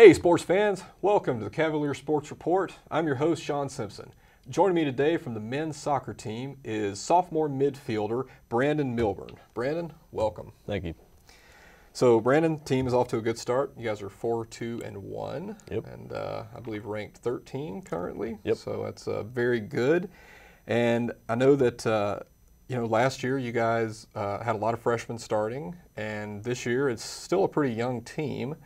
Hey sports fans, welcome to the Cavalier Sports Report. I'm your host, Shawn Simpson. Joining me today from the men's soccer team is sophomore midfielder Brandon Milburn. Brandon, welcome. Thank you. So Brandon, team is off to a good start. You guys are 4-2-1. Yep. And I believe ranked 13 currently. Yep. So that's very good. And I know that last year you guys had a lot of freshmen starting, and this year it's still a pretty young team.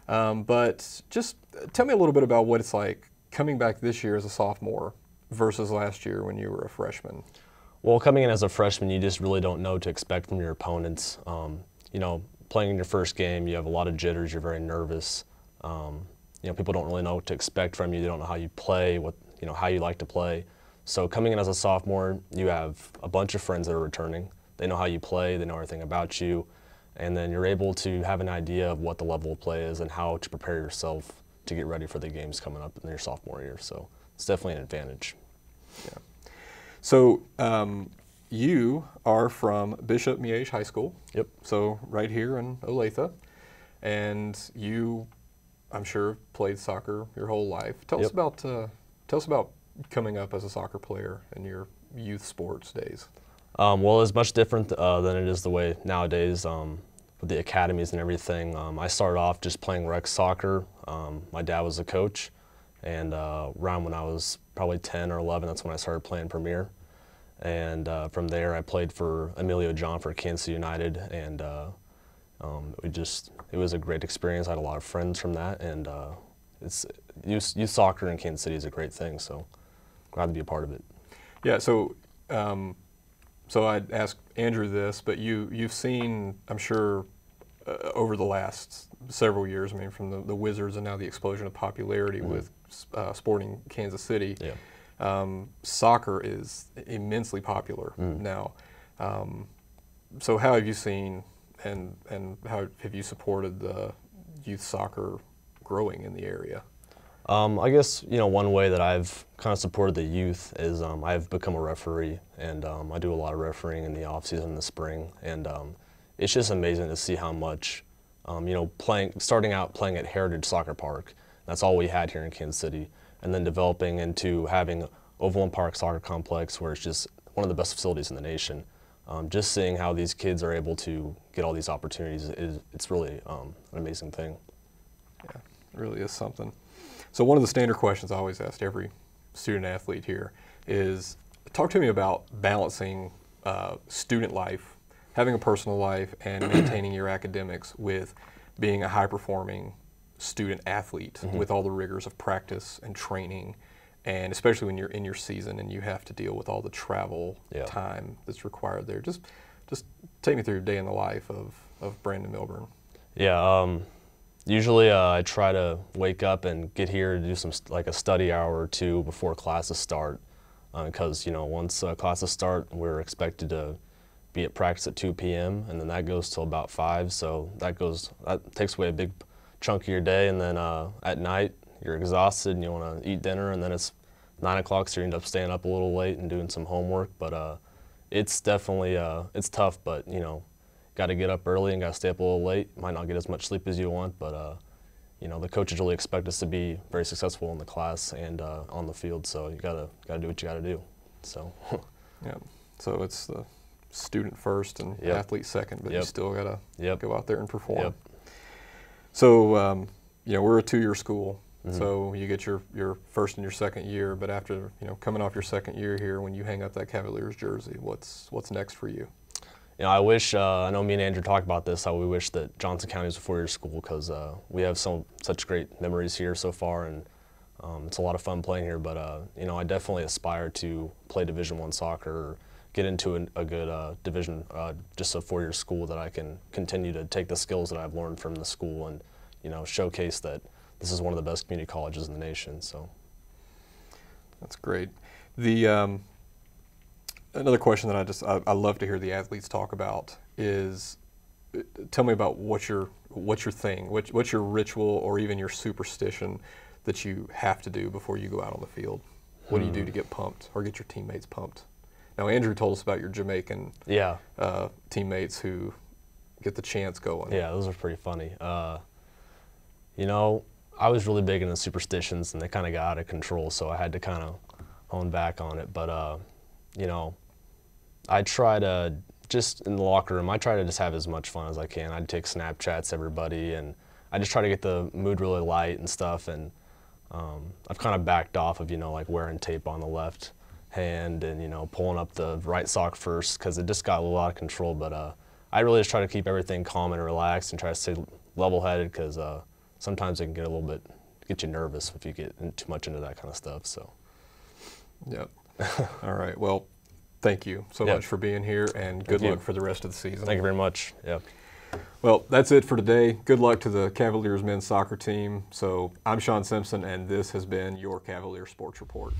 But just tell me a little bit about what it's like coming back this year as a sophomore versus last year when you were a freshman. Well, coming in as a freshman, you just really don't know what to expect from your opponents. Playing in your first game, you have a lot of jitters. You're very nervous. People don't really know what to expect from you. They don't know how you play, how you like to play. So coming in as a sophomore, you have a bunch of friends that are returning. They know how you play. They know everything about you. And then you're able to have an idea of what the level of play is and how to prepare yourself to get ready for the games coming up in your sophomore year. So it's definitely an advantage. Yeah. So you are from Bishop Miege High School. Yep. So right here in Olathe. And you, I'm sure, played soccer your whole life. Tell us about coming up as a soccer player in your youth sports days. Well, it's much different than it is the way nowadays with the academies and everything. I started off just playing rec soccer. My dad was a coach, and around when I was probably 10 or 11, that's when I started playing Premier. And from there, I played for Emilio John for Kansas City United, and it was a great experience. I had a lot of friends from that, and youth soccer in Kansas City is a great thing, so glad to be a part of it. Yeah, so I'd ask Andrew this, but you've seen, I'm sure, over the last several years, I mean, from the Wizards and now the explosion of popularity with Sporting Kansas City, soccer is immensely popular now. So how have you seen and how have you supported the youth soccer growing in the area? I guess, one way that I've kind of supported the youth is I've become a referee, and I do a lot of refereeing in the off-season in the spring, and it's just amazing to see how much, starting out playing at Heritage Soccer Park, that's all we had here in Kansas City, and then developing into having Overland Park Soccer Complex, where it's just one of the best facilities in the nation. Just seeing how these kids are able to get all these opportunities, it's really an amazing thing. Yeah, it really is something. So one of the standard questions I always ask every student athlete here is, talk to me about balancing student life, having a personal life, and maintaining your academics with being a high-performing student athlete with all the rigors of practice and training, and especially when you're in your season and you have to deal with all the travel time that's required there. Just take me through your day in the life of Brandon Milburn. Yeah. Usually I try to wake up and get here to do like a study hour or two before classes start, because once classes start, we're expected to be at practice at 2 p.m. and then that goes till about 5. So that takes away a big chunk of your day, and then at night you're exhausted and you want to eat dinner, and then it's 9 o'clock, so you end up staying up a little late and doing some homework. But it's definitely it's tough, but got to get up early and got to stay up a little late. Might not get as much sleep as you want, but the coaches really expect us to be very successful in the class and on the field. So you gotta do what you gotta do. So yeah. So it's the student first and athlete second, but you still gotta go out there and perform. Yep. So we're a 2-year school. So you get your first and your second year, but after coming off your second year here, when you hang up that Cavaliers jersey, what's next for you? I wish, I know me and Andrew talked about this, how we wish that Johnson County was a 4-year school, because we have such great memories here so far, and it's a lot of fun playing here. But I definitely aspire to play Division I soccer, or get into a good division, just a 4-year school that I can continue to take the skills that I've learned from the school and showcase that this is one of the best community colleges in the nation. So that's great. The another question that I love to hear the athletes talk about is, tell me about what's your thing, what's your ritual or even your superstition that you have to do before you go out on the field. What do you do to get pumped or get your teammates pumped? Now, Andrew told us about your Jamaican teammates who get the chants going. Yeah, those are pretty funny. I was really big into superstitions, and they kind of got out of control, so I had to kind of hone back on it. But, you know, I try to, just in the locker room, I try to just have as much fun as I can. I'd take Snapchats to everybody, and I just try to get the mood really light and stuff. And I've kind of backed off of, you know, like wearing tape on the left hand and, you know, pulling up the right sock first, because it just got a little out of control. But I really just try to keep everything calm and relaxed and try to stay level-headed, because sometimes it can get a little bit, get you nervous if you get too much into that kind of stuff. So. Yep. All right. Well, thank you so much for being here, and good luck for the rest of the season. Thank you very much. Yep. Well, that's it for today. Good luck to the Cavaliers men's soccer team. So I'm Shawn Simpson, and this has been your Cavalier Sports Report.